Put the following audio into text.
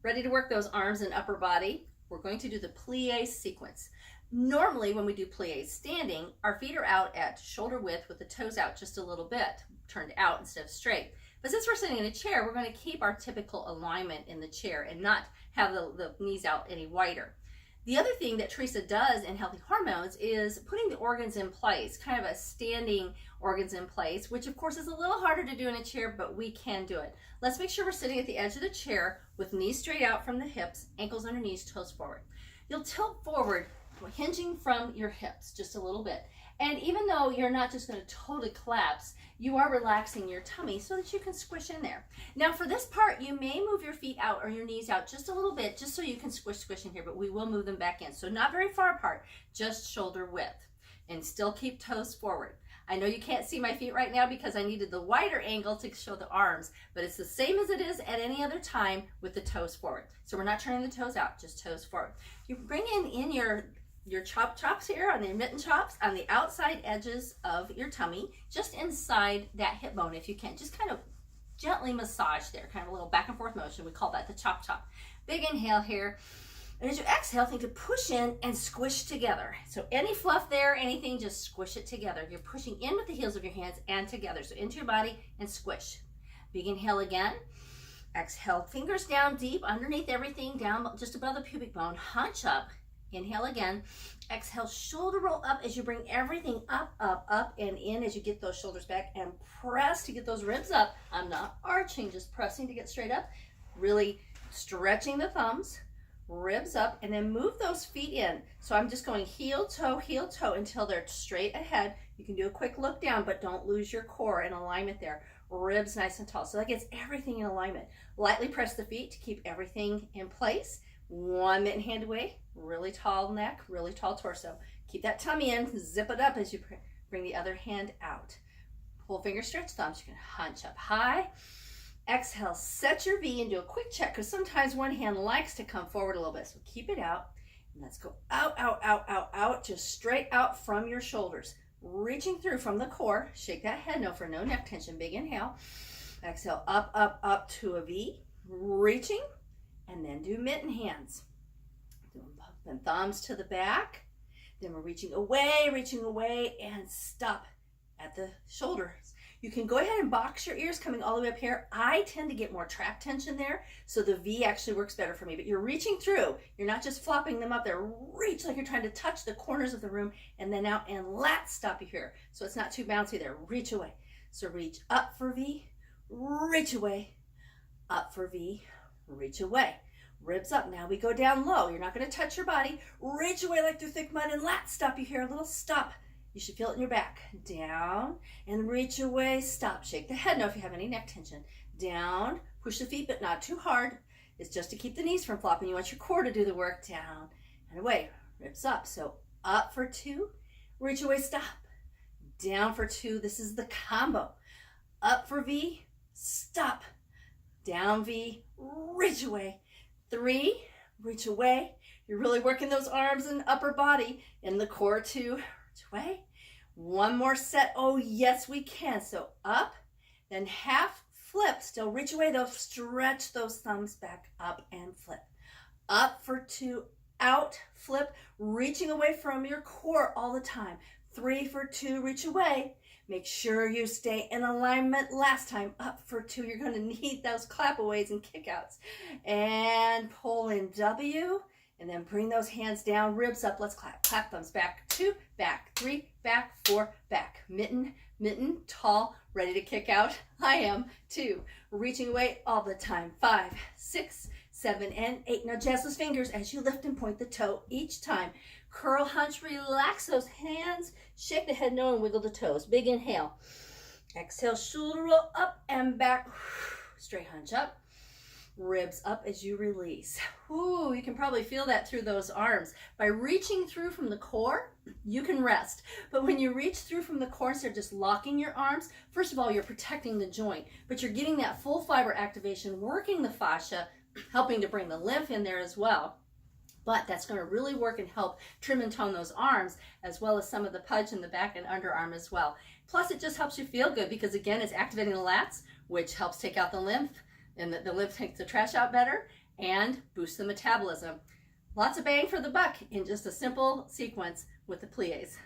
Ready to work those arms and upper body? We're going to do the plie sequence. Normally when we do plies standing, our feet are out at shoulder width with the toes out just a little bit, turned out instead of straight. But since we're sitting in a chair, we're going to keep our typical alignment in the chair and not have the knees out any wider. The other thing that Teresa does in Healthy Hormones is putting the organs in place, kind of a standing organs in place, which of course is a little harder to do in a chair, but we can do it. Let's make sure we're sitting at the edge of the chair with knees straight out from the hips, ankles under knees, toes forward. You'll tilt forward, hinging from your hips just a little bit. And even though you're not just going to totally collapse, you are relaxing your tummy so that you can squish in there. Now for this part, you may move your feet out or your knees out just a little bit, just so you can squish in here, but we will move them back in. So not very far apart, just shoulder width, and still keep toes forward. I know you can't see my feet right now because I needed the wider angle to show the arms, but it's the same as it is at any other time with the toes forward. So we're not turning the toes out, just toes forward. You bring in your chops here on the mitten chops on the outside edges of your tummy, just inside that hip bone if you can. Just kind of gently massage there, kind of a little back and forth motion. We call that the chop. Big inhale here. And as you exhale, think to push in and squish together. So any fluff there, anything, just squish it together. You're pushing in with the heels of your hands and together. So into your body and squish. Big inhale again. Exhale, fingers down deep underneath everything, down just above the pubic bone. Hunch up. Inhale again. Exhale, shoulder roll up as you bring everything up and in as you get those shoulders back, and press to get those ribs up. I'm not arching, just pressing to get straight up. Really stretching the thumbs, ribs up, and then move those feet in. So I'm just going heel toe until they're straight ahead. You can do a quick look down, but don't lose your core and alignment there. Ribs nice and tall. So that gets everything in alignment. Lightly press the feet to keep everything in place. One mitten hand away, really tall neck, really tall torso. Keep that tummy in, zip it up as you bring the other hand out. Pull finger stretch thumbs, you can hunch up high. Exhale, set your V and do a quick check because sometimes one hand likes to come forward a little bit. So keep it out. And let's go out, just straight out from your shoulders. Reaching through from the core, shake that head no for no neck tension. Big inhale. Exhale, up to a V, reaching. And then do mitten hands. Then thumbs to the back. Then we're reaching away, and stop at the shoulders. You can go ahead and box your ears coming all the way up here. I tend to get more trap tension there, so the V actually works better for me. But you're reaching through. You're not just flopping them up there. Reach like you're trying to touch the corners of the room, and then out and lat stop you here. So it's not too bouncy there. Reach away. So reach up for V, reach away, up for V, reach away. Ribs up. Now we go down low. You're not going to touch your body. Reach away like through thick mud and lat stop you here. A little stop. You should feel it in your back. Down and reach away. Stop. Shake the head no if you have any neck tension. Down. Push the feet but not too hard. It's just to keep the knees from flopping. You want your core to do the work. Down and away. Ribs up. So up for 2. Reach away. Stop. Down for 2. This is the combo. Up for V. Stop. Down V. Reach away. 3, reach away. You're really working those arms and upper body in the core. 2, reach away. One more set. Oh, yes, we can. So up, then half flip. Still reach away though. Stretch those thumbs back up and flip. Up for 2, out, flip, reaching away from your core all the time. 3 for 2, reach away. Make sure you stay in alignment. Last time, up for 2. You're going to need those clapaways and kickouts. And pull in W. And then bring those hands down. Ribs up. Let's clap. Clap thumbs back. 2, back. 3, back. 4, back. Mitten, tall, ready to kick out. I am. 2, reaching away all the time. 5, 6, 7, and 8. Now jazz those fingers as you lift and point the toe each time. Curl, hunch, relax those hands. Shake the head no and wiggle the toes. Big inhale. Exhale, shoulder roll up and back. Straight hunch up. Ribs up as you release. Ooh, you can probably feel that through those arms. By reaching through from the core, you can rest. But when you reach through from the core instead of just locking your arms, first of all, you're protecting the joint, but you're getting that full fiber activation, working the fascia, helping to bring the lymph in there as well. But that's going to really work and help trim and tone those arms, as well as some of the pudge in the back and underarm as well. Plus, it just helps you feel good because, again, it's activating the lats, which helps take out the lymph, and the lymph takes the trash out better. and boost the metabolism. Lots of bang for the buck in just a simple sequence with the plies.